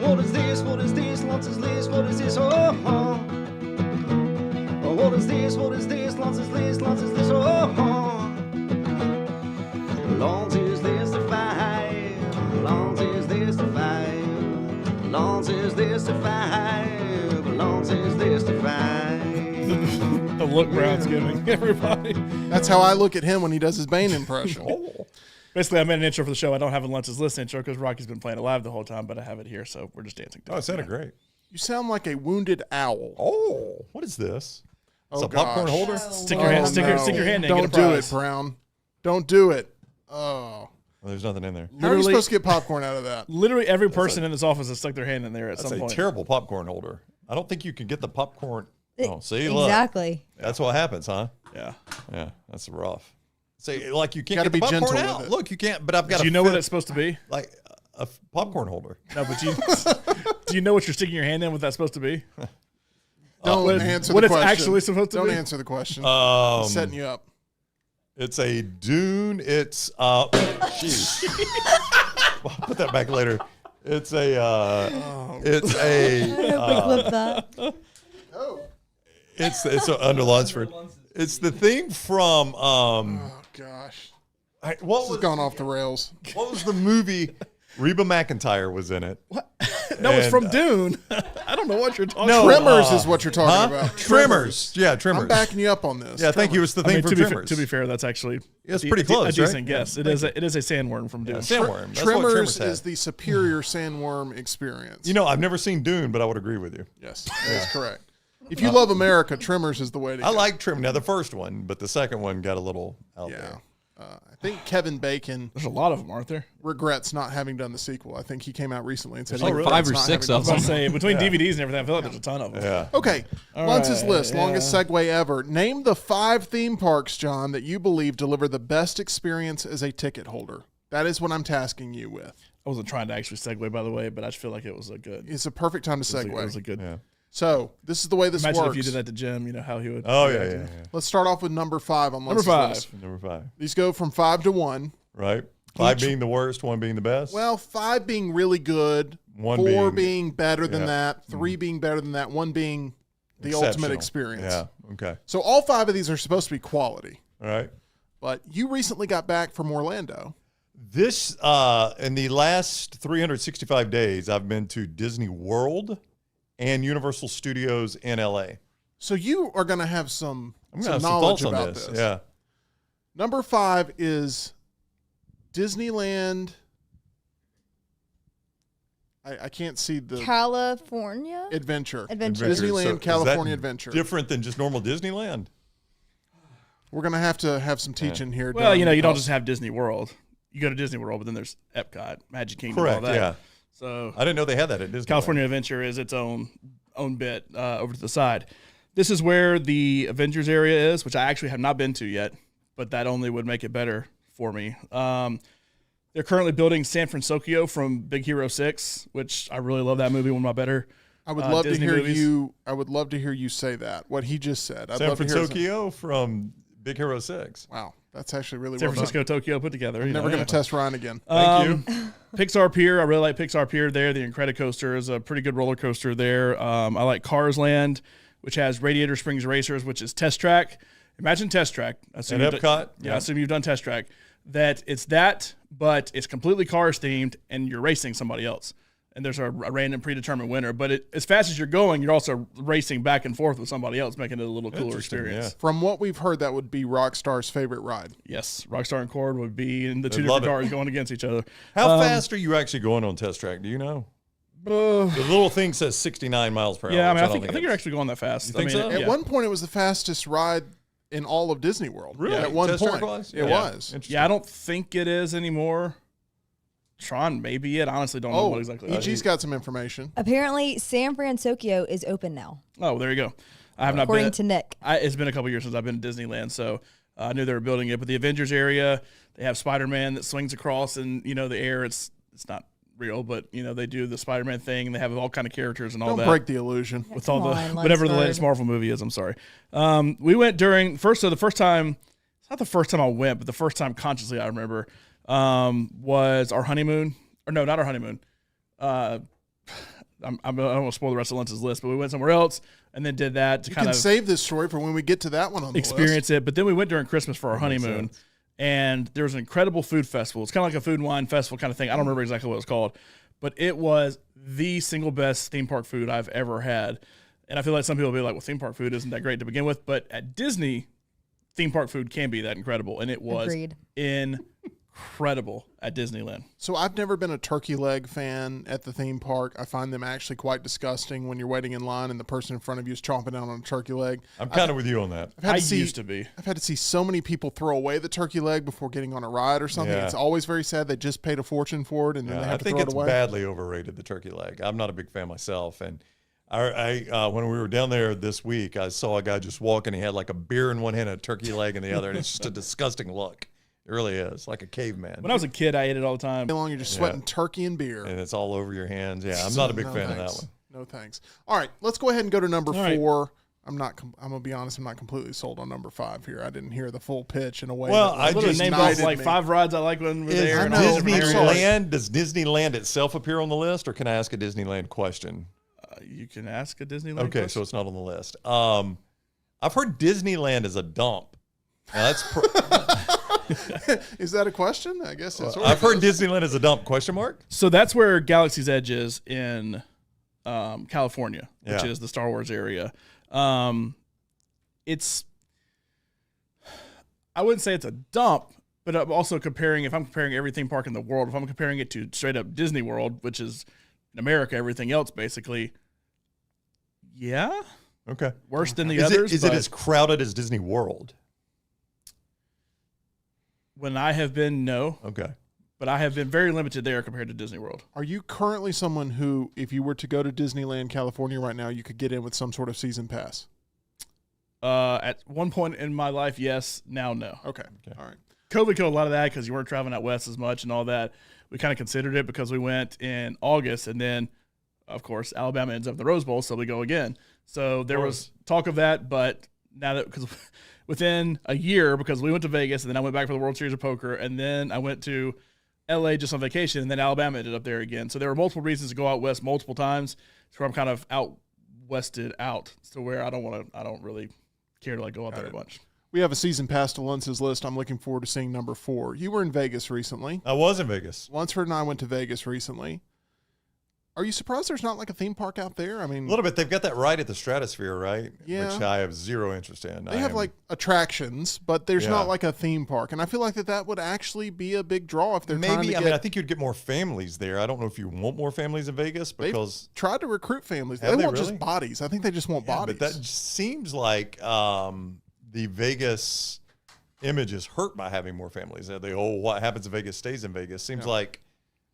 What is this? What is this? LUNCE'S list. What is this? What is this? What is this? LUNCE'S list. LUNCE'S list. LUNCE'S list of 5. LUNCE'S list of 5. LUNCE'S list of 5. LUNCE'S list of 5. The look Brown's giving everybody. That's how I look at him when he does his Bane impression. Basically, I made an intro for the show. I don't have a LUNCE'S list intro because Rocky's been playing it live the whole time, but I have it here, so we're just dancing. Oh, it sounded great. You sound like a wounded owl. Oh, what is this? It's a gosh. popcorn holder? Stick your hand, stick your hand in. Don't get a do prize. it, Brown. Don't do it. Oh. Well, there's nothing in there. How are you supposed to get popcorn out of that? Literally every person in this office has stuck their hand in there at some That's point. a terrible popcorn holder. I don't think you can get the popcorn. Oh, see, look. Exactly. That's what happens, huh? Yeah. Yeah, that's rough. Say, like you can't Gotta get the be popcorn gentle out. with it. Look, you can't. But I've got. Do you know what it's supposed to be? like a popcorn holder? No, but do you know what you're sticking your hand in? What that's supposed to be? Don't answer what the it's question. actually supposed to Don't be? answer the question. I'm setting you up. It's a dune. It's jeez. Put that back later. It's a. It's a. Clip that. It's under Lunsford. It's the thing from. Oh gosh, What this has was gone off the rails. what was the movie? Reba McEntire was in it. What? No, it's And, from Dune. I don't know what you're talking No, about. Tremors is what you're talking about. Trimmers. Yeah, Trimmers. I'm backing you up on this. Yeah, thank you. It's the thing from Trimmers. To be fair, that's actually It's pretty close, a decent right? guess. It is a sandworm from Dune. Yeah, sandworm. That's what Tremors Tremors had. is the superior sandworm experience. You know, I've never seen Dune, but I would agree with you. Yes, that's correct. If you love America, Tremors is the way to go. I like Trim. Now, the first one, but the second one got a little out there. I think Kevin Bacon There's a lot of them, aren't there? regrets not having done the sequel. I think he came out recently and said There's he like regrets 5 or not 6 having of done I was the about to say, between DVDs and everything, I feel like there's a ton of them. Yeah. Okay, Lunce's right, list, longest segue ever. Name the 5 theme parks, John, that you believe deliver the best experience as a ticket holder. That is what I'm tasking you with. I wasn't trying to actually segue, by the way, but I just feel like it was a good. It's a perfect time to It segue. was a good. Yeah. So this is the way this Imagine works. if you did that to Jim, you know how he would. Oh, react. yeah. Let's start off with number 5 on Number Lunce's 5. list. Number 5. These go from 5 to 1. Right? 5 being the worst, 1 being the best. Well, 5 being really good, 1 4 being being better than yeah. that, 3 being better than that, 1 being the ultimate exceptional. experience. Yeah. Okay. So all 5 of these are supposed to be quality. All right. But you recently got back from Orlando. This, in the last 365 days, I've been to Disney World and Universal Studios in LA. So you are going to have some, I'm going to have some knowledge thoughts on about this. this. Yeah. Number 5 is Disneyland. I can't see the California? adventure. Adventure. Disneyland So is California that Adventure. Different than just normal Disneyland? We're going to have some teaching here. Well, done you know, you don't because- just have Disney World. You go to Disney World, but then there's Epcot, Magic Kingdom, Correct. all that. Yeah. So I didn't know they had that at Disney. California Adventure is its own bit over to the side. This is where the Avengers area is, which I actually have not been to yet, but that only would make it better for me. They're currently building San Francisco from Big Hero 6, which I really love that movie, one of my better I would love Disney to hear movies. you. I would love to hear you say that. What he just said. I'd San love to hear Francisco from Big Hero 6. Wow, that's actually really San well done. Francisco, Tokyo put together. I'm never going to test Ryan again. Thank you. Pixar Pier, I really like Pixar Pier there. The Incredicoaster is a pretty good roller coaster there. I like Cars Land, which has Radiator Springs Racers, which is Test Track. Imagine Test Track. I assume At you've Epcot? done- yeah, I assume you've done Test Track. That it's that, but it's completely Cars themed, and you're racing somebody else. And there's a random predetermined winner. But as fast as you're going, you're also racing back and forth with somebody else, making it a little cooler Interesting, experience. yeah. From what we've heard, that would be Rockstar's favorite ride. Yes, Rockstar and Cord would be in the two love different it. cars going against each other. How fast are you actually going on Test Track? Do you know? The little thing says 69 miles per hour. Yeah, I mean, which I think don't you're actually going that fast. You think I mean, so? At yeah. one point, it was the fastest ride in all of Disney World. Really? At one Test track point, wise? it Yeah. was. Interesting. Yeah, I don't think it is anymore. Tron, maybe it. I honestly don't know Oh, what exactly. that EG's is. got some information. Apparently, San Francisco is open now, Oh, there you go. I have not according been. to Nick. It's been a couple years since I've been to Disneyland, so I knew they were building it. But the Avengers area, they have Spider-Man that swings across in the air. It's not real, but they do the Spider-Man thing, and they have all kind of characters and all Don't that. break the illusion. With all Come the on, whatever the Lunsford. latest Marvel movie is. I'm sorry. We went during the first time. It's not the first time I went, but the first time consciously I remember was our honeymoon. Or no, not our honeymoon. I don't want to spoil the rest of Lunce's list, but we went somewhere else and then did that to You kind can of save this story for when we get to that one on the experience it. But then we went during Christmas for our That makes honeymoon, sense. and there was an incredible food festival. It's kind of like a food and wine festival kind of thing. I don't remember exactly what it was called, but it was the single best theme park food I've ever had. And I feel like some people will be like, well, theme park food isn't that great to begin with. But at Disney, theme park food can be that incredible. And it was Agreed. incredible at Disneyland. So I've never been a turkey leg fan at the theme park. I find them actually quite disgusting when you're waiting in line and the person in front of you is chomping down on a turkey leg. I'm kind of with you on that. I've had I to see, used to be. I've had to see so many people throw away the turkey leg before getting on a ride or something. Yeah. It's always very sad. They just paid a fortune for it and then they I have to think throw it it's away. badly overrated, the turkey leg. I'm not a big fan myself. And I when we were down there this week, I saw a guy just walking. He had like a beer in one hand and a turkey leg in the other. And it's just a disgusting look. It really is, like a caveman. When I was a kid, I ate it all the time. How long you're just sweating turkey and beer. And it's all over your hands. Yeah, I'm not a big No fan of thanks. that one. No thanks. All right, let's go ahead and go to number All right. 4. I'm gonna be honest. I'm not completely sold on number 5 here. I didn't hear the full pitch in a way. Well, that I Literally just named ignited off like me. 5 rides I like when we were there. I and know, all these different I'm areas. sorry. Does Disneyland itself appear on the list, or can I ask a Disneyland question? You can ask a Disneyland Okay, question. so it's not on the list. I've heard Disneyland is a dump. Now that's Is that a question? I guess it's. I've heard Disneyland is a dump. Question mark? So that's where Galaxy's Edge is in California, which Yeah. is the Star Wars area. It's, I wouldn't say it's a dump, but I'm also comparing, if I'm comparing every theme park in the world, if I'm comparing it to straight up Disney World, which is in America, everything else basically, yeah, Okay. worse than the Is others. it but as crowded as Disney World? when I have been, no, Okay. but I have been very limited there compared to Disney World. Are you currently someone who, if you were to go to Disneyland, California right now, you could get in with some sort of season pass? At one point in my life, yes. Now, no. Okay. All right. COVID killed a lot of that because you weren't traveling out west as much and all that. We kind of considered it because we went in August, and then, of course, Alabama ends up in the Rose Bowl, so we go again. So there was talk of that, but now that, because within a year, because we went to Vegas, and then I went back for the World Series of Poker, and then I went to LA just on vacation, and then Alabama ended up there again. So there were multiple reasons to go out west multiple times. So I'm kind of out wested out to where I don't really care to like go out there a bunch. We have a season pass to Lunce's List. I'm looking forward to seeing number 4. You were in Vegas recently. I was in Vegas. Lunsford and I went to Vegas recently. Are you surprised there's not like a theme park out there? I mean, A little bit. They've got that ride at the Stratosphere, right? Yeah. Which I have zero interest in. they have like attractions, but there's Yeah. not like a theme park. And I feel like that would actually be a big draw if they're trying to maybe. get. I mean, I think you'd get more families there. I don't know if you want more families in Vegas they've because tried to recruit families. Have They they want really? just bodies. I think they just want yeah, bodies. but that seems like the Vegas image is hurt by having more families. The whole "what happens in Vegas stays in Vegas" seems like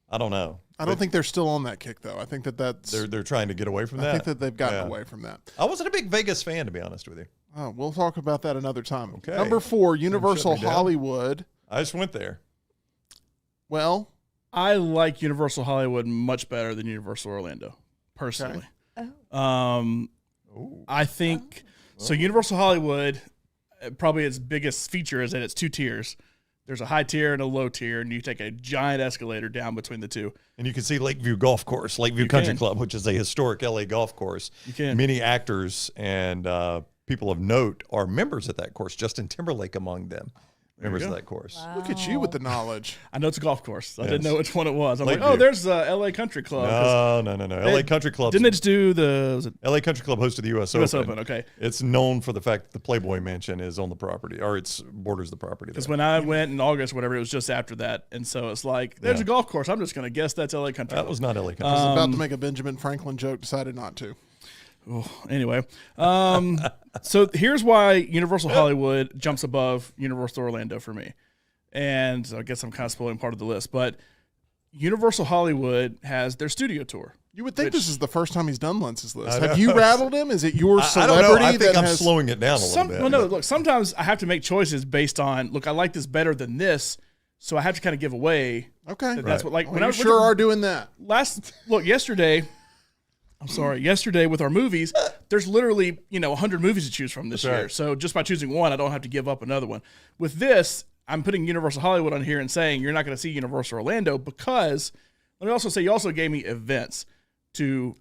I don't know. I don't think they're still on that kick though. I think that's. They're trying to get away from that. I think that they've gotten Yeah. away from that. I wasn't a big Vegas fan, to be honest with you. Oh, we'll talk about that another time. Okay. Number 4, Universal me down. Hollywood. I just went there. Well, I like Universal Hollywood much better than Universal Orlando, personally. I think so. Universal Hollywood, probably its biggest feature is that it's 2 tiers. There's a high tier and a low tier, and you take a giant escalator down between the two. And you can see Lakeview Golf Course, Lakeview Country Club, which is a historic LA golf course. You can. Many actors and people of note are members of that course. Justin Timberlake among them, members of that course. look at you with the knowledge. I know it's a golf course. I didn't Yes. know which one it was. I'm Lakeview. like, oh, there's LA Country Club. 'cause No. LA Country Club. Didn't they just do was it LA Country Club hosted the U.S. US Open. Open? Okay. It's known for the fact that the Playboy Mansion is on the property, or it's borders the property. Because there. when I went in August, whatever, it was just after that. And so it's like, there's Yeah. a golf course. I'm just going to guess that's LA Country That Club. was not LA Country I was Club. about to make a Benjamin Franklin joke, decided not to. Anyway, so here's why Universal Hollywood jumps above Universal Orlando for me. And I guess I'm kind of spoiling part of the list, but Universal Hollywood has their studio tour. You would think this is the first time he's done Lunce's List. I Have know. you rattled him? Is it your I celebrity don't know. I think that I'm has... slowing it down a little bit. Well, no, look, sometimes I have to make choices based on, look, I like this better than this, so I have to kind of give away. Okay. That's what, like, Well, when you I sure are doing that. yesterday with our movies, there's literally, 100 movies to choose from this That's year. right. So just by choosing one, I don't have to give up another one. With this, I'm putting Universal Hollywood on here and saying you're not going to see Universal Orlando because, let me also say, you also gave me events. to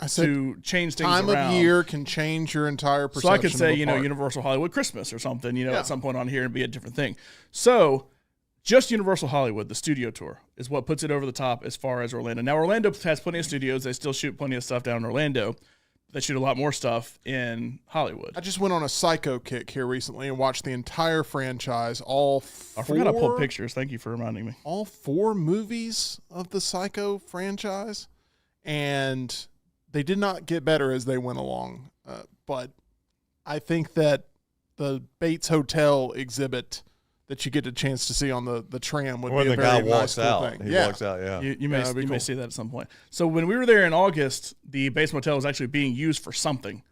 change things Time around. of year can change your entire perception. So I could say, of a park. Universal Hollywood Christmas or something, at some point on here and be a different thing. So just Universal Hollywood, the studio tour, is what puts it over the top as far as Orlando. Now, Orlando has plenty of studios. They still shoot plenty of stuff down in Orlando. They shoot a lot more stuff in Hollywood. I just went on a Psycho kick here recently and watched the entire franchise, I forgot I pulled pictures. Thank you for reminding me. all 4 movies of the Psycho franchise, and they did not get better as they went along. But I think that the Bates Hotel exhibit that you get a chance to see on the tram would When be a the very guy walks nice, cool out, thing. he walks out. Yeah. You may that'd be cool. see that at some point. So when we were there in August, the Bates Motel was actually being used for something.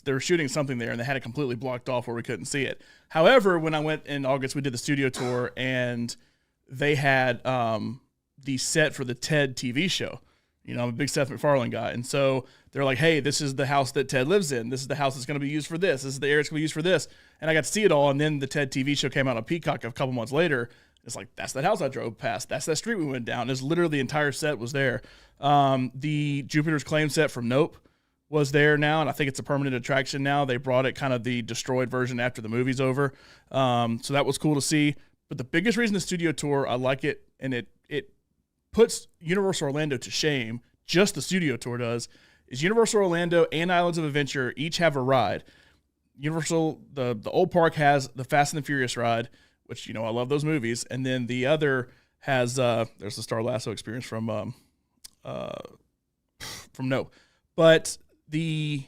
They were shooting something there, and they had it completely blocked off where we couldn't see it. However, when I went in August, we did the studio tour, and they had the set for the Ted TV show. I'm a big Seth MacFarlane guy. And so they're like, hey, this is the house that Ted lives in. This is the house that's going to be used for this. This is the area that's going to be used for this. And I got to see it all. And then the Ted TV show came out on Peacock a couple months later. It's like, that's that house I drove past. That's that street we went down. It's literally the entire set was there. The Jupiter's Claim set from Nope was there now, and I think it's a permanent attraction now. They brought it kind of the destroyed version after the movie's over. So that was cool to see. But the biggest reason the studio tour, I like it, and it puts Universal Orlando to shame, just the studio tour does, is Universal Orlando and Islands of Adventure each have a ride. Universal, the old park has the Fast and the Furious ride, which, I love those movies. And then the other has, there's the Star Lasso experience from Nope. But the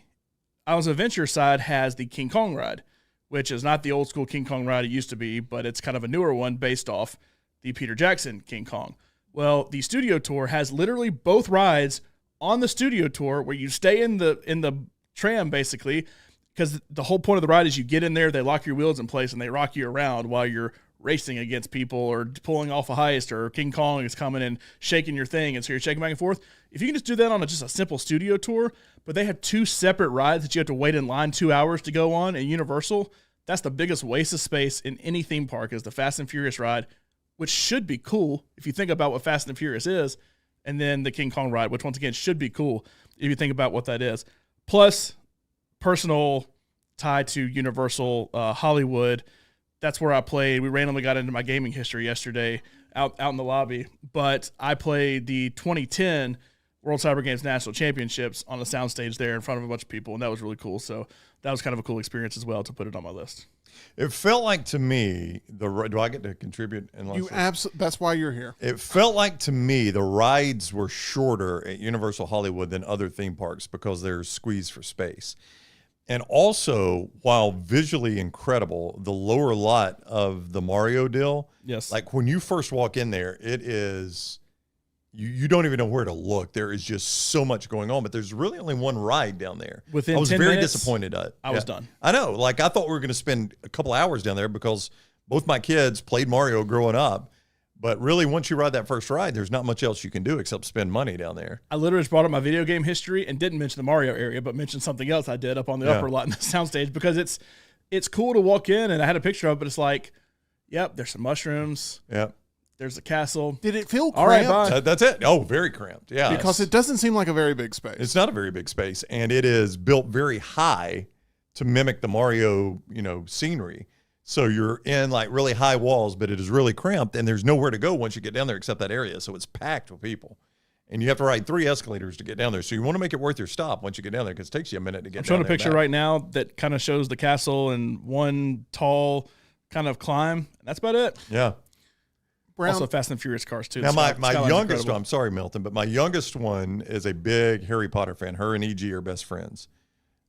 Islands of Adventure side has the King Kong ride, which is not the old school King Kong ride it used to be, but it's kind of a newer one based off the Peter Jackson King Kong. Well, the studio tour has literally both rides on the studio tour where you stay in the tram basically, because the whole point of the ride is you get in there, they lock your wheels in place, and they rock you around while you're racing against people or pulling off a heist, or King Kong is coming and shaking your thing, and so you're shaking back and forth. If you can just do that on just a simple studio tour, but they have 2 separate rides that you have to wait in line 2 hours to go on at Universal, that's the biggest waste of space in any theme park, is the Fast and Furious ride, which should be cool if you think about what Fast and Furious is, and then the King Kong ride, which once again should be cool if you think about what that is. Plus, personal tie to Universal Hollywood, that's where I played. We randomly got into my gaming history yesterday out in the lobby, but I played the 2010 World Cyber Games National Championships on a soundstage there in front of a bunch of people, and that was really cool. So that was kind of a cool experience as well to put it on my list. It felt like to me, do I get to contribute? That's why you're here. It felt like to me the rides were shorter at Universal Hollywood than other theme parks because they're squeezed for space. And also, while visually incredible, the lower lot of the Mario deal, yes, like when you first walk in there, it is, you don't even know where to look. There is just so much going on, but there's really only one ride down there. Within I was 10 very minutes, disappointed at it. I was done. I know. Like, I thought we were going to spend a couple hours down there because both my kids played Mario growing up. But really, once you ride that first ride, there's not much else you can do except spend money down there. I literally just brought up my video game history and didn't mention the Mario area, but mentioned something else I did up on the upper lot in the soundstage, because it's cool to walk in, and I had a picture of it, but it's like, yep, there's some mushrooms. Yep. There's a castle. Did it feel cramped? All right, bye. That's it. Oh, very cramped. Yeah. Because it doesn't seem like a very big space. It's not a very big space, and it is built very high to mimic the Mario, scenery. So you're in like really high walls, but it is really cramped, and there's nowhere to go once you get down there except that area. So it's packed with people, and you have to ride 3 escalators to get down there. So you want to make it worth your stop once you get down there, because it takes you a minute to get I'm down showing there. a picture right now that kind of shows the castle and one tall kind of climb. And that's about it. Yeah. Brown, Also Fast and Furious cars too. Now my Skyline's youngest, incredible. I'm sorry, Milton, but my youngest one is a big Harry Potter fan. Her and EG are best friends.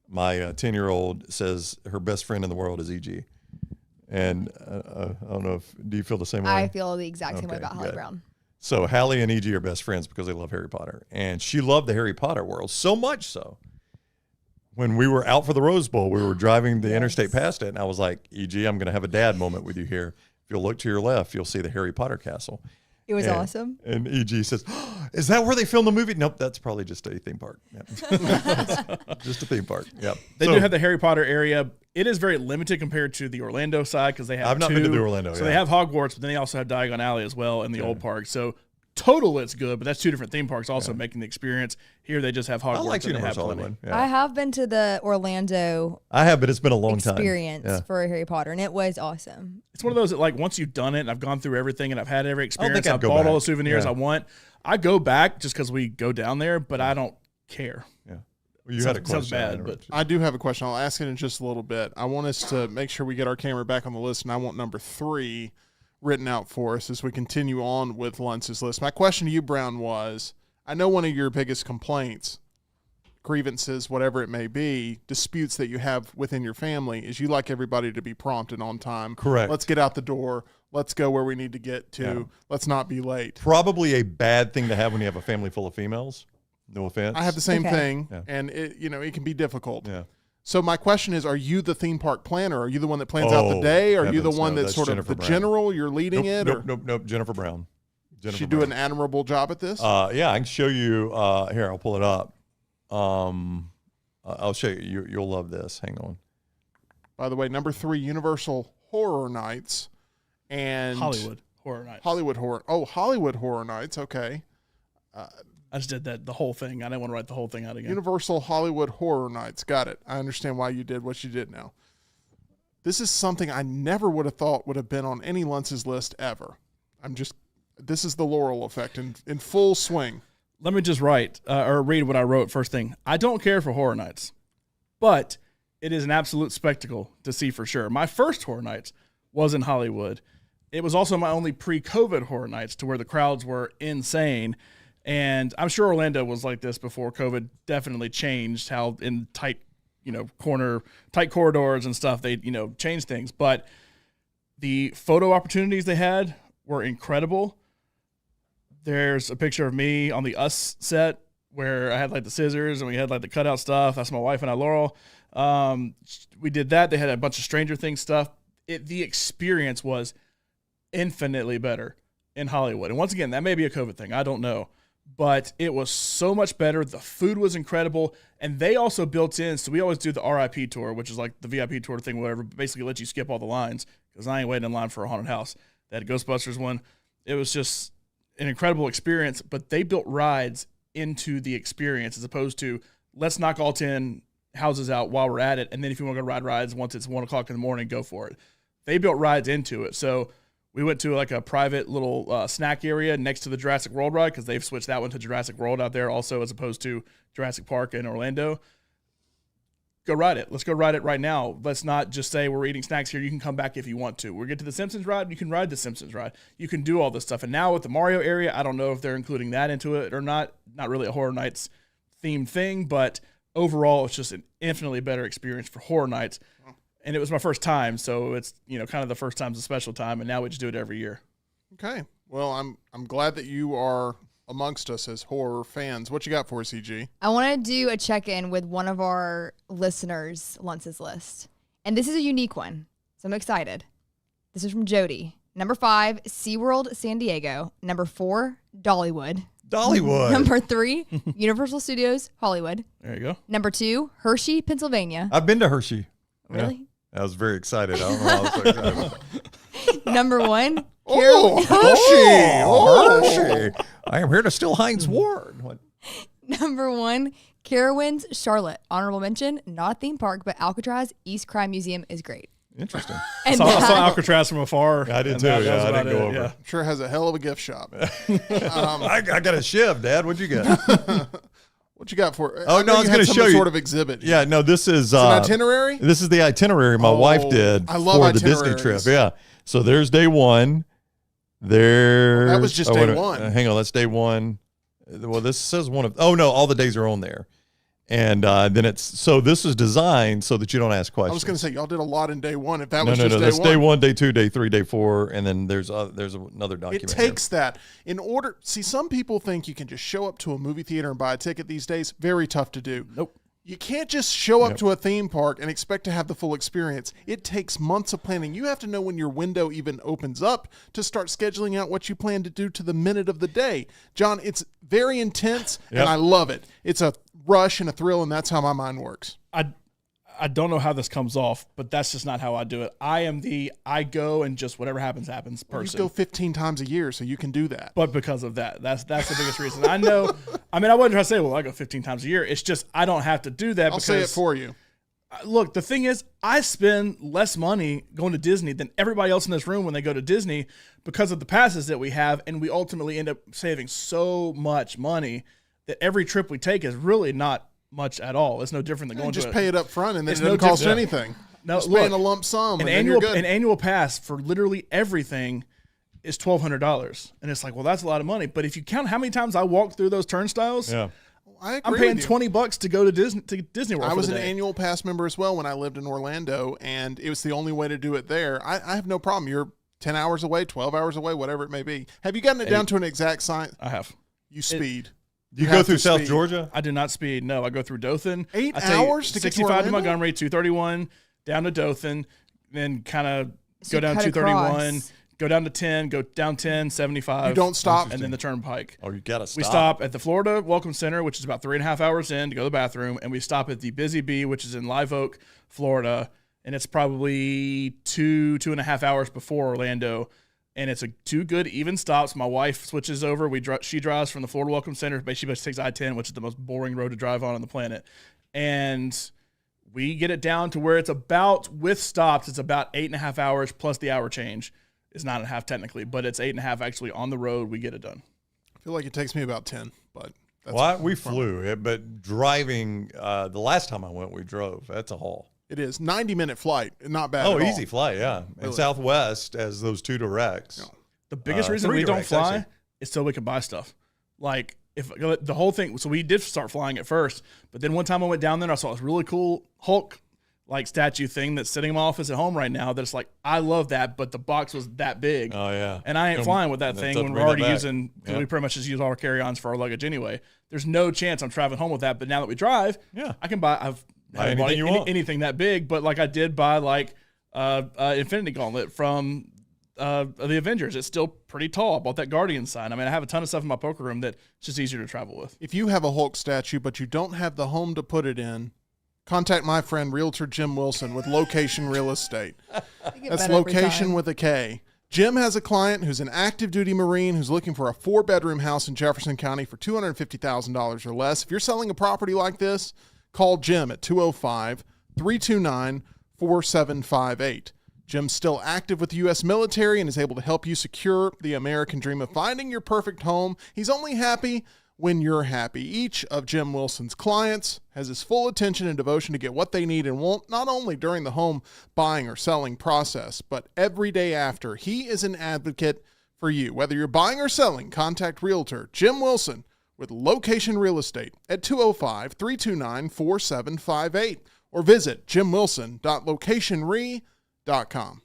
My 10-year-old says her best friend in the world is EG. And I don't know do you feel the same way? I feel the exact same way Okay, about Holly good. Brown. So Hallie and EG are best friends because they love Harry Potter. And she loved the Harry Potter world, so much so. When we were out for the Rose Bowl, we were driving the interstate past it, and I was like, EG, I'm going to have a dad moment with you here. If you'll look to your left, you'll see the Harry Potter castle. It was awesome. And EG says, oh, is that where they filmed the movie? Nope, that's probably just a theme park. Yep. Just a theme park. Yep. They do have the Harry Potter area. It is very limited compared to the Orlando side, because they have I've not been to the Orlando, So yeah. they have Hogwarts, but then they also have Diagon Alley as well in the old park. So total it's good, but that's two different theme parks also making the experience. Here they just have Hogwarts. I like and they have Universal plenty. Hollywood. Yeah. I have been to the Orlando I have, but it's been a long experience time. for Harry Potter, and it was awesome. It's one of those that, like, once you've done it and I've gone through everything and I've had every don't think experience, I'd I've go bought all back. the souvenirs Yeah. I want. I go back just because we go down there, but I don't care. Yeah. Well, you had a Sounds question. bad, I but I do have a question. I'll ask it in just a little bit. I want us to make sure we get our camera back on the list, and I want number 3 written out for us as we continue on with Lunce's List. My question to you, Brown, was, I know one of your biggest complaints, grievances, whatever it may be, disputes that you have within your family is you like everybody to be prompt and on time. Correct. Let's get out the door. Let's go where we need to get to. Yeah. Let's not be late. probably a bad thing to have when you have a family full of females. No offense. I have the same Okay. thing, Yeah. and it can be difficult. Yeah. So my question is, are you the theme park planner? Are you the one that plans out the Oh, day? Are you the heavens, one no, that's that's sort of Jennifer the Brown. general? You're leading it? or Nope. Jennifer Brown. Jennifer she do Brown. an admirable job at this? Yeah, I can show you. Here, I'll pull it up. I'll show you. You'll love this. Hang on. By the way, number 3, Universal Horror Nights and Hollywood Horror Nights. Hollywood Horror Nights. Okay. I just did that the whole thing. I didn't want to write the whole thing out again. Universal Hollywood Horror Nights. Got it. I understand why you did what you did now. This is something I never would have thought would have been on any Lunce's list ever. This is the Laurel effect in full swing. Let me just write or read what I wrote first thing. I don't care for Horror Nights, but it is an absolute spectacle to see for sure. My first Horror Nights was in Hollywood. It was also my only pre-COVID Horror Nights to where the crowds were insane. And I'm sure Orlando was like this before COVID definitely changed how in tight corridors and stuff, they, changed things. But the photo opportunities they had were incredible. There's a picture of me on the Us set where I had like the scissors and we had like the cutout stuff. That's my wife and I, Laurel. We did that. They had a bunch of Stranger Things stuff. The experience was infinitely better in Hollywood. And once again, that may be a COVID thing. I don't know. But it was so much better. The food was incredible. And they also built in, so we always do the RIP tour, which is like the VIP tour thing, whatever, basically let you skip all the lines because I ain't waiting in line for a haunted house. They had a Ghostbusters one. It was just an incredible experience, but they built rides into the experience as opposed to let's knock all 10 houses out while we're at it. And then if you want to go ride rides, once it's 1 o'clock in the morning, go for it. They built rides into it. So we went to like a private little snack area next to the Jurassic World ride because they've switched that one to Jurassic World out there also as opposed to Jurassic Park in Orlando. Go ride it. Let's go ride it right now. Let's not just say we're eating snacks here. You can come back if you want to. We'll get to the Simpsons ride. You can ride the Simpsons ride. You can do all this stuff. And now with the Mario area, I don't know if they're including that into it or not. Not really a Horror Nights themed thing, but overall it's just an infinitely better experience for Horror Nights. And it was my first time, so it's kind of the first time's a special time, and now we just do it every year. Okay. Well, I'm glad that you are amongst us as horror fans. What you got for us, EG? I want to do a check-in with one of our listeners, Lunce's List. And this is a unique one, so I'm excited. This is from Jody. Number 5, SeaWorld San Diego. Number 4, Dollywood. Dollywood. Number 3, Universal Studios Hollywood. There you go. Number 2, Hershey, Pennsylvania. I've been to Hershey. Really? Yeah. I was very excited. I don't know. I was so excited. Number 1, Hershey. I am here to steal Heinz Ward. What? Number 1, Carowinds, Charlotte. Honorable mention, not a theme park, but Alcatraz East Crime Museum is great. Interesting. And I saw that- Alcatraz from afar. I did and too. that was Yeah, I about didn't go it, over. yeah. Sure has a hell of a gift shop. I got a shiv, Dad. What'd you get? What you got for? Oh, no, I was going gonna to show you. sort of exhibit. Yeah, no, this is It's an itinerary. This is the itinerary my wife did I love for the Disney itineraries. trip. Yeah. So there's day 1. There's That was just wait day a minute. 1. Hang on, that's day 1. Well, this says one of. Oh no, all the days are on there, and then it's so this is designed so that you don't ask questions. I was going to say y'all did a lot in day 1. If that no, was no, just no. That's day day 1. 1, day 2, day 3, day 4, and then there's another document. It takes that in order. See, some people think you can just show up to a movie theater and buy a ticket these days. Very tough to do. Nope. You can't just show up to a theme park and expect to have the full experience. It takes months of planning. You have to know when your window even opens up to start scheduling out what you plan to do to the minute of the day. John, it's very intense, and I love it. It's a rush and a thrill, and that's how my mind works. I don't know how this comes off, but that's just not how I do it. I go and just whatever happens person. You go 15 times a year, so you can do that. But because of that, that's the biggest reason. I know. I mean, I wasn't trying to say, well, I go 15 times a year. It's just I don't have to do that. I'll say it for you. Look, the thing is, I spend less money going to Disney than everybody else in this room when they go to Disney because of the passes that we have, and we ultimately end up saving so much money that every trip we take is really not much at all. It's no different than going just to pay it up front, and then it it's doesn't no cost different. anything. No, Just look, paying a lump sum. An and then you're good. annual pass for literally everything is $1,200, and it's like, well, that's a lot of money. But if you count how many times I walk through those turnstiles, Yeah. I agree I'm paying with you. $20 to go to Disney World. I was for an the day. annual pass member as well when I lived in Orlando, and it was the only way to do it there. I have no problem. You're 10 hours away, 12 hours away, whatever it may be. Have you gotten it down to an exact science? I have. You speed. You have go through to South speed. Georgia? I do not speed. No, I go through Dothan. 8 I take hours to get to 65 to Orlando? Montgomery, 231 down to Dothan, then kind of So go down cut 231, across. go down to 10, go down 10, 75. You don't stop? and then the turnpike. Oh, you got to stop. We stop at the Florida Welcome Center, which is about 3.5 hours in to go to the bathroom, and we stop at the Busy Bee, which is in Live Oak, Florida, and it's probably 2.5 hours before Orlando. And it's two good even stops. My wife switches over. She drives from the Florida Welcome Center. She takes I-10, which is the most boring road to drive on the planet. And we get it down to where it's about, with stops, it's about 8.5 hours plus the hour change. It's 9.5 technically, but it's 8.5 actually on the road. We get it done. I feel like it takes me about 10, but that's Well, we flew, but driving, the last time I went, we drove. That's a haul. it is 90-minute flight. Not bad. Oh, at all. easy flight, yeah. And Really. Southwest has those two directs. No. The biggest reason three we don't directs, fly actually. is so we can buy stuff. Like if the whole thing, so we did start flying at first, but then one time I went down there and I saw this really cool Hulk like statue thing that's sitting in my office at home right now. That's like, I love that, but the box was that big. Oh, yeah. And I ain't flying with that That's thing tough when to we're bring already that back. using, because Yeah. we pretty much just use all our carry-ons for our luggage anyway. There's no chance I'm traveling home with that. But now that we drive, Yeah. I can buy, I've Buy haven't bought anything you want. anything that big, but like I did buy like Infinity Gauntlet from the Avengers. It's still pretty tall. I bought that Guardian sign. I mean, I have a ton of stuff in my poker room that's just easier to travel with. If you have a Hulk statue, but you don't have the home to put it in, contact my friend, Realtor Jim Wilson with Location Real Estate. That's Location with a K. Jim has a client who's an active duty Marine who's looking for a 4-bedroom house in Jefferson County for $250,000 or less. If you're selling a property like this, call Jim at 205-329-4758. Jim's still active with the U.S. military and is able to help you secure the American dream of finding your perfect home. He's only happy when you're happy. Each of Jim Wilson's clients has his full attention and devotion to get what they need and want, not only during the home buying or selling process, but every day after. He is an advocate for you. Whether you're buying or selling, contact Realtor Jim Wilson with Location Real Estate at 205-329-4758 or visit jimwilson.locationre.com.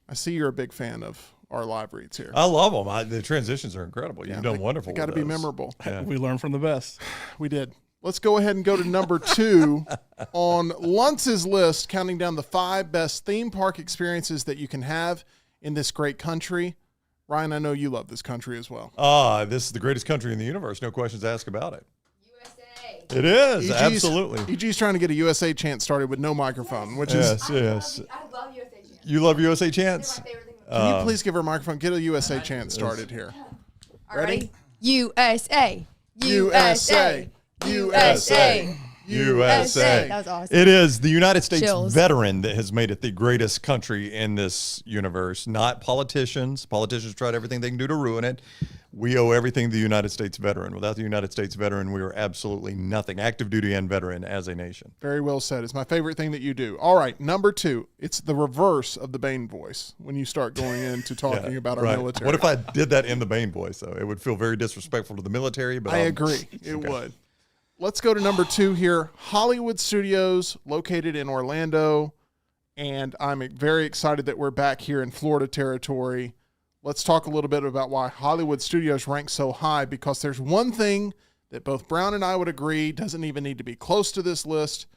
I see you're a big fan of our live reads here. I love them. The transitions are incredible. You've done wonderful. Got to with be those. memorable. Yeah. We learn from the best. We did. Let's go ahead and go to number 2 on Lunce's list, counting down the 5 best theme park experiences that you can have in this great country. Ryan, I know you love this country as well. This is the greatest country in the universe. No questions asked about it. USA. It is, EG's absolutely. EG's trying to get a USA chant started with no microphone, which is. Yes. I love USA chants. You love USA chants? My favorite thing. Can you please give her a microphone? Get a USA chant started here. Ready? USA. USA. USA. USA. That was awesome. It is the United States Chills. veteran that has made it the greatest country in this universe, not politicians. Politicians tried everything they can do to ruin it. We owe everything to the United States veteran. Without the United States veteran, we are absolutely nothing, active duty and veteran as a nation. Very well said. It's my favorite thing that you do. All right, number 2. It's the reverse of the Bane voice when you start going into talking about our Right. military. What if I did that in the Bane voice, though? It would feel very disrespectful to the military, but I agree. It would. Let's go to number 2 here. Hollywood Studios, located in Orlando. And I'm very excited that we're back here in Florida territory. Let's talk a little bit about why Hollywood Studios ranks so high, because there's one thing that both Brown and I would agree doesn't even need to be close to this list,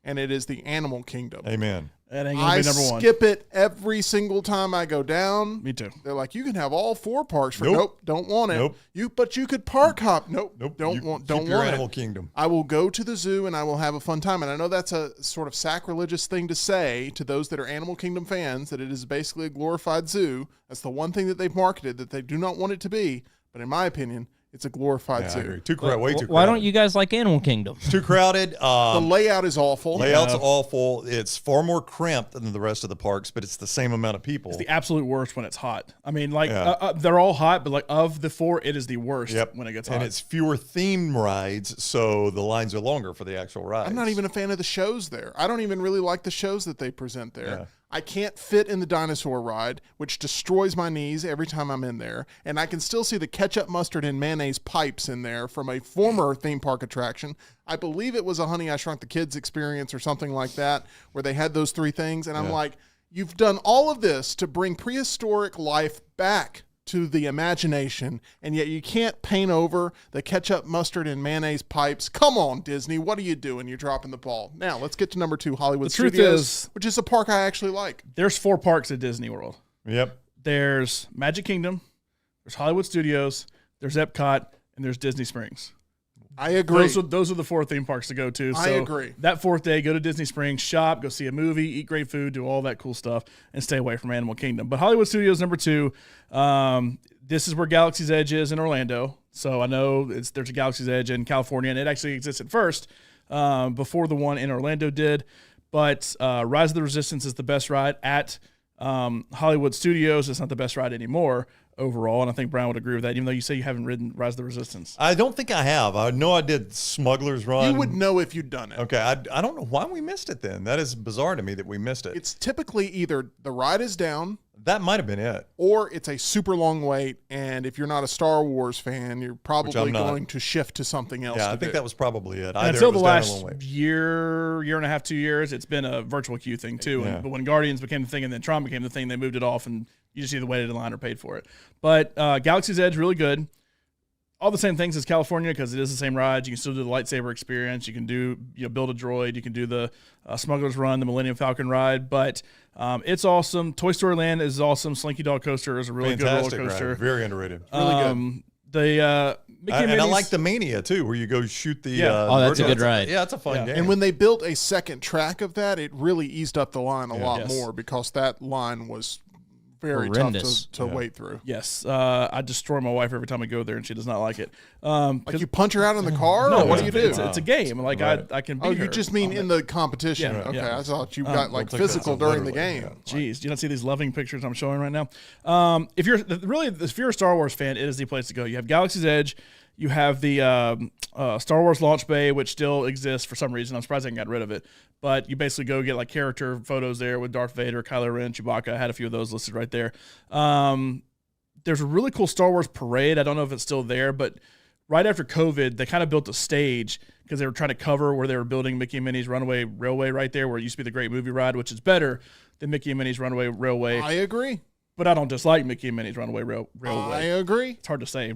and it is the Animal Kingdom. Amen. That ain't gonna I be number one. skip it every single time I go down. Me too. They're like, you can have all 4 parks. Nope. Nope, don't want it. Nope. But you could park hop. Nope, don't You want keep your it. Animal Kingdom. I will go to the zoo and I will have a fun time. And I know that's a sort of sacrilegious thing to say to those that are Animal Kingdom fans, that it is basically a glorified zoo. That's the one thing that they've marketed that they do not want it to be. But in my opinion, it's a glorified Yeah, I zoo. agree. Too crowded. Way too crowded. Why don't you guys like Animal Kingdom? Too crowded. The layout is awful. Layout's awful. It's far more cramped than the rest of the parks, but it's the same amount of people. It's the absolute worst when it's hot. I mean, like Yeah. they're all hot, but like of the 4, it is the worst Yep. when it gets hot. And it's fewer themed rides, so the lines are longer for the actual rides. I'm not even a fan of the shows there. I don't even really like the shows that they present there. Yeah. I can't fit in the dinosaur ride, which destroys my knees every time I'm in there. And I can still see the ketchup, mustard, and mayonnaise pipes in there from a former theme park attraction. I believe it was a Honey, I Shrunk the Kids experience or something like that, where they had those 3 things. And I'm like, you've done all of this to bring prehistoric life back to the imagination, and yet you can't paint over the ketchup, mustard, and mayonnaise pipes. Come on, Disney. What are you doing? You're dropping the ball. Now, let's get to number 2, Hollywood The truth Studios, is- which is a park I actually like. There's 4 parks at Disney World. Yep. There's Magic Kingdom, there's Hollywood Studios, there's Epcot, and there's Disney Springs. I agree. Those are the 4 theme parks to go to. I So agree. That 4th day, go to Disney Springs, shop, go see a movie, eat great food, do all that cool stuff, and stay away from Animal Kingdom. But Hollywood Studios number 2. This is where Galaxy's Edge is in Orlando. So I know there's a Galaxy's Edge in California, and it actually existed first before the one in Orlando did. But Rise of the Resistance is the best ride at Hollywood Studios. It's not the best ride anymore overall, and I think Brian would agree with that, even though you say you haven't ridden Rise of the Resistance. I don't think I have. I know I did Smuggler's Run. You would know if you'd done it. Okay, I don't know why we missed it then. That is bizarre to me that we missed it. It's typically either the ride is down That might have been it. or it's a super long wait, and if you're not a Star Wars fan, you're probably I'm not. going to shift to something else. Yeah, I to think do. that was probably it. And Either until it the was down or last long wait. year and a half, 2 years, it's been a virtual queue thing too. Yeah. But when Guardians became the thing and then Tron became the thing, they moved it off, and you just either waited in line or paid for it. But Galaxy's Edge, really good. All the same things as California because it is the same ride. You can still do the lightsaber experience. You can do build a droid. You can do the Smuggler's Run, the Millennium Falcon ride. But it's awesome. Toy Story Land is awesome. Slinky Dog Coaster is a really Fantastic good roller coaster. ride. Very underrated. Really good. The Mickey and And I Minnie's- like the Mania too, where you go shoot the. Yeah. Oh, that's a bird good dogs. ride. Yeah, it's a fun Yeah. game. And when they built a second track of that, it really eased up the line a lot Yes. more because that line was very Horrendous. tough to wait through. Yes, I destroy my wife every time I go there, and she does not like it. Like you punch her out in the car, no, or what do you do? It's a game. Like Right. I can beat Oh, her. you just mean in the competition? Yeah, Okay, yeah. I thought you got like think that's physical a during the literally, game. Jeez, do you not see these loving pictures I'm showing right now? If you're a Star Wars fan, it is the place to go. You have Galaxy's Edge, you have the Star Wars Launch Bay, which still exists for some reason. I'm surprised they got rid of it. But you basically go get like character photos there with Darth Vader, Kylo Ren, Chewbacca. I had a few of those listed right there. There's a really cool Star Wars parade. I don't know if it's still there, but right after COVID, they kind of built a stage because they were trying to cover where they were building Mickey and Minnie's Runaway Railway right there, where it used to be the Great Movie Ride, which is better than Mickey and Minnie's Runaway Railway. I agree. But I don't dislike Mickey and Minnie's Runaway Railway. I agree. It's hard to say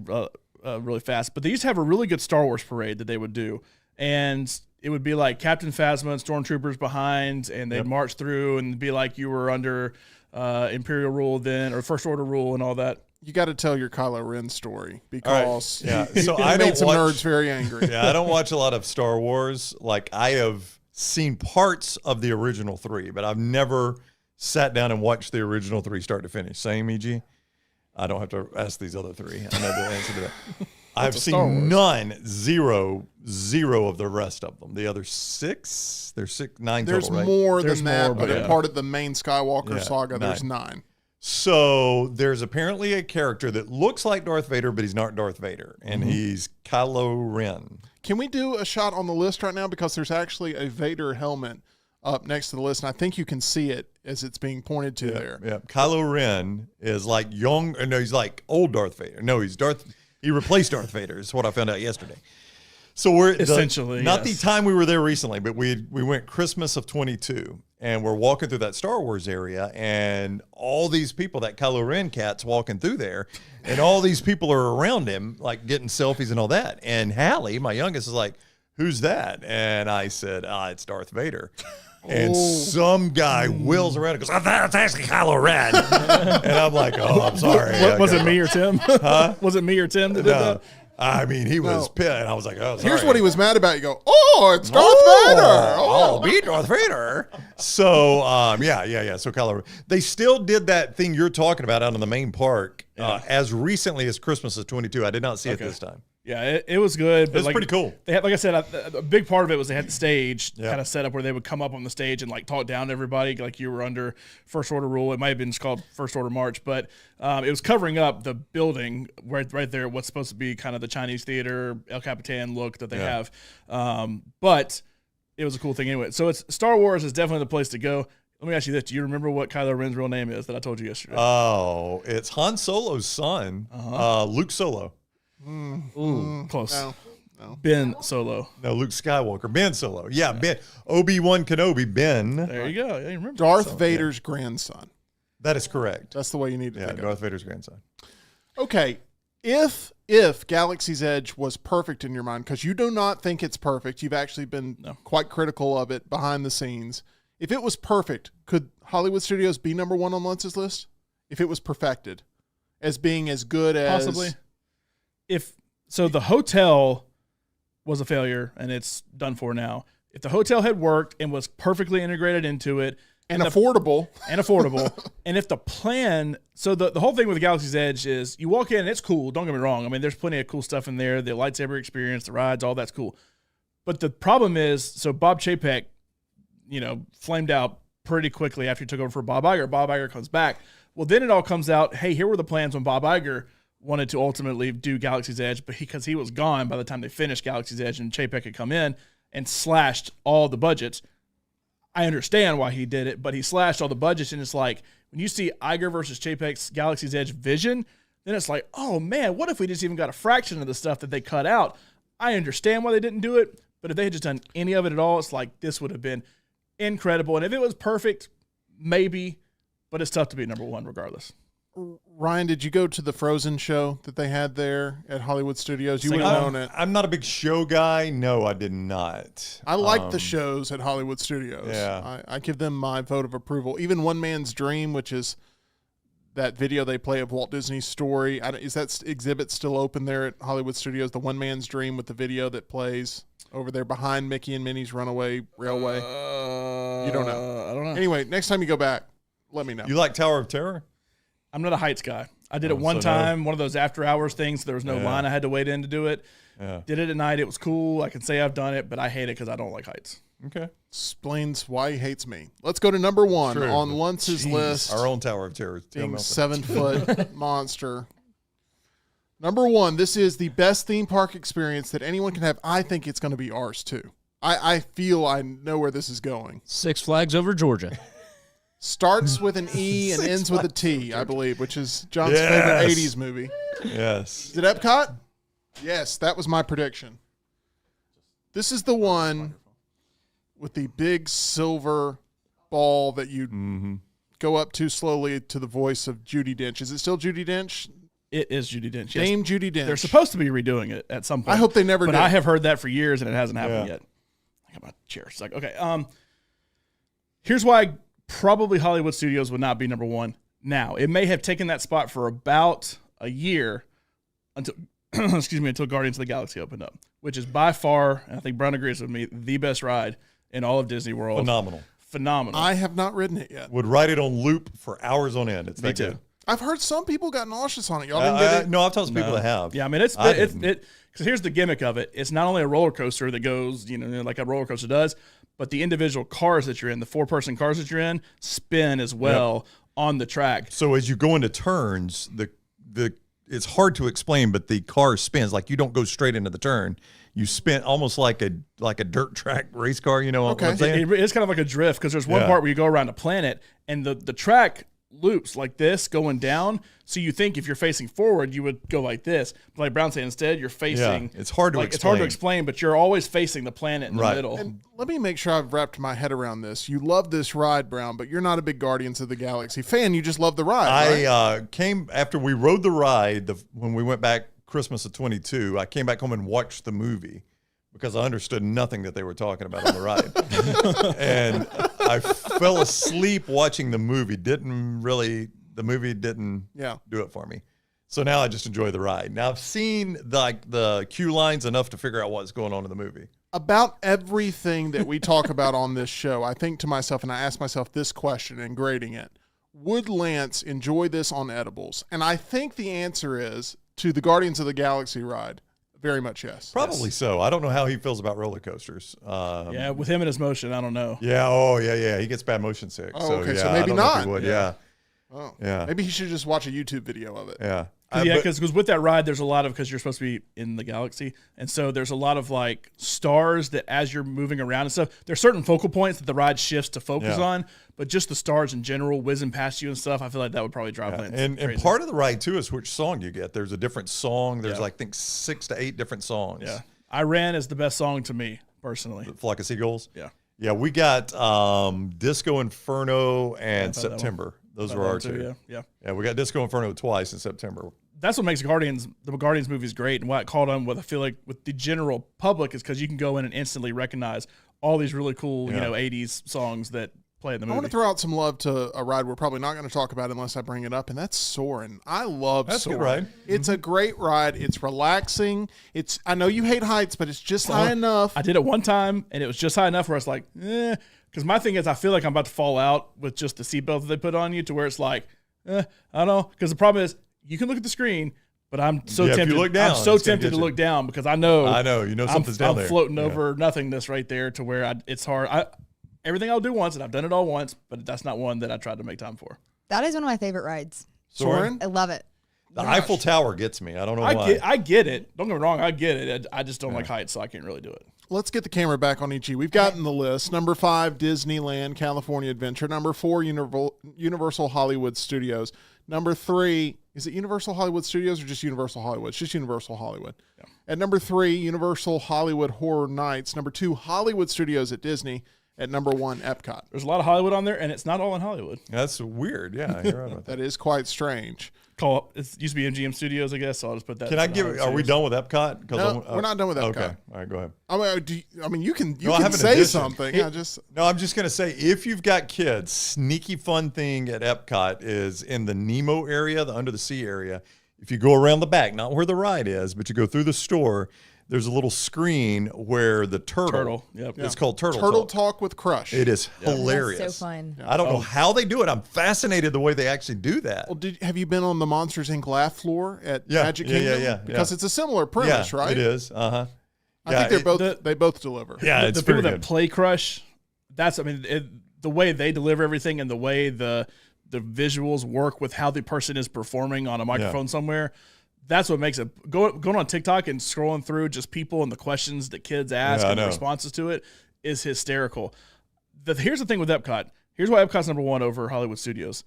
really fast, but they used to have a really good Star Wars parade that they would do, and it would be like Captain Phasma and stormtroopers behind, and they'd march through and be like you were under Imperial rule then, or First Order rule and all that. You got to tell your Kylo Ren story because Yeah. you So you I made don't some watch- nerds very angry. Yeah, I don't watch a lot of Star Wars. Like I have seen parts of the original 3, but I've never sat down and watched the original 3 start to finish. Same, EG? I don't have to ask these other 3. I know the answer to that. I've Star seen Wars. zero of the rest of them. The other 6, there's 9 There's total, right? more There's than that, more, but but a yeah. part of the main Skywalker Yeah, saga, there's 9. 9. So there's apparently a character that looks like Darth Vader, but he's not Darth Vader, and he's Kylo Ren. Can we do a shot on the list right now? Because there's actually a Vader helmet up next to the list, and I think you can see it as it's being pointed to there. Yeah, Kylo Ren is like young. No, he's like old Darth Vader. No, he's Darth. He replaced Darth Vader. Is what I found out yesterday. So we're Essentially, not yes. the time we were there recently, but we went Christmas of 22, and we're walking through that Star Wars area, and all these people, that Kylo Ren cat's walking through there, and all these people are around him, like getting selfies and all that. And Hallie, my youngest, is like, "Who's that?" And I said, "It's Darth Vader." And some guy wheels around and goes, "Oh, that's actually Kylo Ren." And I'm like, "Oh, I'm sorry." Was it me or Tim? Huh? Was it me or Tim that did No. that? I mean, he was pissed. And I was like, "Oh, sorry." Here's what he was mad about. You go, oh, it's Darth Vader. Oh, beat Darth Vader. So, yeah. So Kylo Ren. They still did that thing you're talking about out in the main park as recently as Christmas of 22. I did not see it this time. Yeah, it was good. But It was pretty cool. They had, like I said, a big part of it was they had the stage kind of set up where they would come up on the stage and like talk down to everybody, like you were under First Order rule. It might have been just called First Order March, but it was covering up the building right there, what's supposed to be kind of the Chinese theater, El Capitan look that they have. But it was a cool thing anyway. So it's Star Wars is definitely the place to go. Let me ask you this: do you remember what Kylo Ren's real name is that I told you yesterday? Oh, it's Han Solo's son, Luke Solo. Ooh, close. No. Ben Solo. No, Luke Skywalker. Ben Solo. Yeah, Ben. Obi-Wan Kenobi, Ben. There you go. Yeah, you remember. Darth Vader's grandson. That is correct. That's the way you need to think of it. Darth Vader's grandson. Okay, if Galaxy's Edge was perfect in your mind, because you do not think it's perfect, you've actually been quite critical of it behind the scenes. If it was perfect, could Hollywood Studios be number one on Lunce's list? If it was perfected, as being as good as Possibly. If so, the hotel was a failure and it's done for now. If the hotel had worked and was perfectly integrated into it and affordable, and if the plan, so the whole thing with Galaxy's Edge is you walk in and it's cool. Don't get me wrong. I mean, there's plenty of cool stuff in there. The lightsaber experience, the rides, all that's cool. But the problem is, so Bob Chapek, flamed out pretty quickly after he took over for Bob Iger. Bob Iger comes back. Well, then it all comes out, hey, here were the plans when Bob Iger wanted to ultimately do Galaxy's Edge, but because he was gone by the time they finished Galaxy's Edge and Chapek had come in and slashed all the budgets. I understand why he did it, but he slashed all the budgets, and it's like, when you see Iger versus Chapek's Galaxy's Edge vision, then it's like, oh man, what if we just even got a fraction of the stuff that they cut out? I understand why they didn't do it, but if they had just done any of it at all, it's like, this would have been incredible. And if it was perfect, maybe, but it's tough to be number one regardless. Ryan, did you go to the Frozen show that they had there at Hollywood Studios? You would have known it. I'm not a big show guy. No, I did not. I like the shows at Hollywood Studios. Yeah. I give them my vote of approval. Even One Man's Dream, which is that video they play of Walt Disney's story. Is that exhibit still open there at Hollywood Studios? The One Man's Dream with the video that plays over there behind Mickey and Minnie's Runaway Railway? You don't know. I don't know. Anyway, next time you go back, let me know. You like Tower of Terror? I'm not a heights guy. I did it one time, one of those after hours things. There was no line I had to wait in to do it. Yeah. Did it at night. It was cool. I can say I've done it, but I hate it because I don't like heights. Okay. Explains why he hates me. Let's go to number one True. on Lunce's list. Our own Tower of Terror. Being 7-foot monster. Number one, this is the best theme park experience that anyone can have. I think it's going to be ours too. I feel I know where this is going. Six Flags over Georgia. Starts with an E and ends with a T, I believe, which is John's favorite 80s movie. Yes. Is it Epcot? Yes, that was my prediction. This is the one with the big silver ball that you go up to slowly to the voice of Judi Dench. Is it still Judi Dench? It is Judi Dench. Dame Yes. Judi Dench. They're supposed to be redoing it at some point. I hope they never but do. I have heard that for years and it hasn't happened yet. I got my chair. It's like, okay. Here's why probably Hollywood Studios would not be number one now. It may have taken that spot for about a year until until Guardians of the Galaxy opened up, which is by far, and I think Brown agrees with me, the best ride in all of Disney World. Phenomenal. I have not ridden it yet. Would ride it on loop for hours on end. It's Me that too. good. I've heard some people got nauseous on it. Y'all didn't get it? No, I've talked to people that have. Yeah, I mean, because here's the gimmick of it. It's not only a roller coaster that goes, like a roller coaster does, but the individual cars that you're in, the 4-person cars that you're in, spin as well on the track. So as you go into turns, the it's hard to explain, but the car spins. Like you don't go straight into the turn. You spin almost like a dirt track race car. You know what I'm saying? It's kind of like a drift because there's one part where you go around a planet and the track loops like this going down. So you think if you're facing forward, you would go like this. But like Brown said, instead you're facing. Yeah, it's hard to explain. It's hard to explain, but you're always facing the planet in the middle. And let me make sure I've wrapped my head around this. You love this ride, Brown, but you're not a big Guardians of the Galaxy fan. You just love the ride. I came after we rode the ride when we went back Christmas of 22. I came back home and watched the movie because I understood nothing that they were talking about on the ride. And I fell asleep watching the movie. The movie didn't do it for me. So now I just enjoy the ride. Now I've seen the queue lines enough to figure out what's going on in the movie. About everything that we talk about on this show, I think to myself, and I ask myself this question in grading it, would Lance enjoy this on edibles? And I think the answer is, to the Guardians of the Galaxy ride, very much yes. Probably so. I don't know how he feels about roller coasters. Yeah, with him and his motion, I don't know. Yeah, yeah. He gets bad motion sick. Oh, so, okay, yeah, so maybe I don't know if not. he would, Yeah. Yeah. Oh, maybe he should just watch a YouTube video of it. Yeah. Because with that ride, there's a lot of, because you're supposed to be in the galaxy, and so there's a lot of like stars that as you're moving around and stuff, there's certain focal points that the ride shifts to focus on, but just the stars in general whizzing past you and stuff, I feel like that would probably drive Lance and crazy. part of the ride too is which song you get. There's a different song. There's like I think 6 to 8 different songs. Yeah, I Ran is the best song to me personally. The Flock of Seagulls. Yeah, we got Disco Inferno and September. Those were our two. Yeah. We got Disco Inferno twice in September. That's what makes the Guardians movies great, and why it caught on with, I feel like, with the general public is because you can go in and instantly recognize all these really cool, 80s songs that play in the movie. I want to throw out some love to a ride we're probably not going to talk about unless I bring it up, and that's Soarin'. I love That's Soarin'. a good ride. It's a great ride. It's relaxing. I know you hate heights, but it's just high enough. I did it one time, and it was just high enough where I was like, because my thing is I feel like I'm about to fall out with just the seatbelt that they put on you, to where it's like, I don't know. Because the problem is you can look at the screen, but I'm so tempted. If you look down, I'm so tempted to look down because I know something's down there. I'm floating over nothingness right there, to where it's hard. Everything I'll do once, and I've done it all once, but that's not one that I tried to make time for. That is one of my favorite rides. Soarin'? I love it. The Eiffel Tower gets me. I don't know why. I get it. Don't get me wrong. I get it. I just don't like heights, so I can't really do it. Let's get the camera back on EG. We've gotten the list. Number 5, Disneyland California Adventure. Number 4, Universal Hollywood Studios. Number 3, is it Universal Hollywood Studios or just Universal Hollywood? It's just Universal Hollywood. Yeah. At number 3, Universal Hollywood Horror Nights. Number 2, Hollywood Studios at Disney. At number 1, Epcot. There's a lot of Hollywood on there, and it's not all in Hollywood. That's weird. Yeah, you're right about that. That is quite strange. It used to be MGM Studios, I guess, so I'll just put that. Can I give? Are we done with Epcot? No, we're not done with Epcot. Okay, all right, go ahead. I mean, you can I have an say addition. something. I'm just gonna say, if you've got kids, sneaky fun thing at Epcot is in the Nemo area, the under the sea area. If you go around the back, not where the ride is, but you go through the store, there's a little screen where the turtle. Yep. It's called Turtle Talk with Crush. It is hilarious. That's so fun. I don't know how they do it. I'm fascinated the way they actually do that. Well, have you been on the Monsters Inc. laugh floor at Magic Kingdom? Yeah. Because it's a similar premise, right? It is. I think they both deliver. Yeah, it's the people very that good. play Crush. The way they deliver everything, and the way the visuals work with how the person is performing on a microphone somewhere. That's what makes it going on TikTok and scrolling through just people and the questions that kids ask and the responses to it is hysterical. Here's the thing with Epcot. Here's why Epcot's number 1 over Hollywood Studios.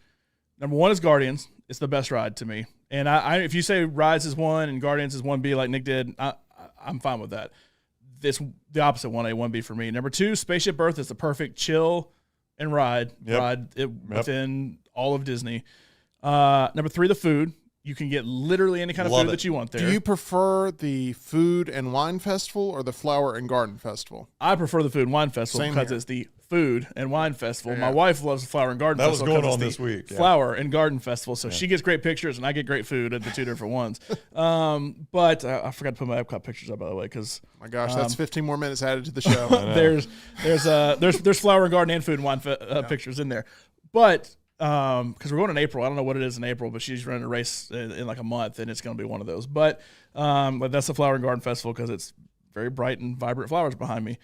Number 1 is Guardians. It's the best ride to me. And if you say Rise is 1 and Guardians is 1B like Nick did, I'm fine with that. This the opposite 1A, 1B for me. Number 2, Spaceship Earth is the perfect chill and ride within all of Disney. Number 3, the food. You can get literally any kind of food that you want there. Do you prefer the Food and Wine Festival or the Flower and Garden Festival? I prefer the Food and Wine Festival because it's the Food and Wine Festival. My wife loves the Flower and Garden Festival. That was going on this week. Flower and Garden Festival. So she gets great pictures and I get great food at the two different ones. But I forgot to put my Epcot pictures up, by the way, because my gosh, that's 15 more minutes added to the show. there's Flower and Garden and Food and Wine pictures in there. But because we're going in April. I don't know what it is in April, but she's running a race in like a month, and it's going to be one of those. But that's the Flower and Garden Festival because it's very bright and vibrant flowers behind me.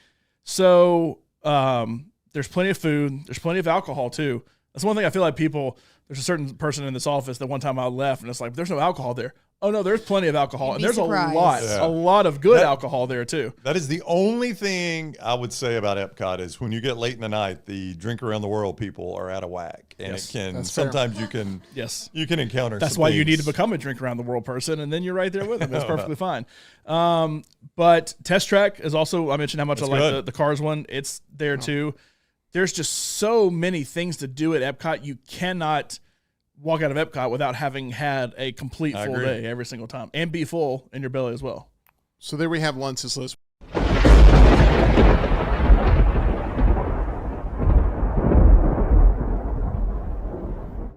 So there's plenty of food. There's plenty of alcohol, too. That's one thing I feel like there's a certain person in this office that one time I left, and it's like, there's no alcohol there. Oh, no, there's plenty of alcohol. And there's a lot of good alcohol there, too. That is the only thing I would say about Epcot is when you get late in the night, the drink around the world people are out of whack. And sometimes you can encounter That's some why things. you need to become a drink around the world person, and then you're right there with them. That's perfectly fine. But Test Track is also, I mentioned how much I like the Cars one. It's there, too. There's just so many things to do at Epcot. You cannot walk out of Epcot without having had a complete full day every single time and be full in your belly as well. So there we have Lunce's List.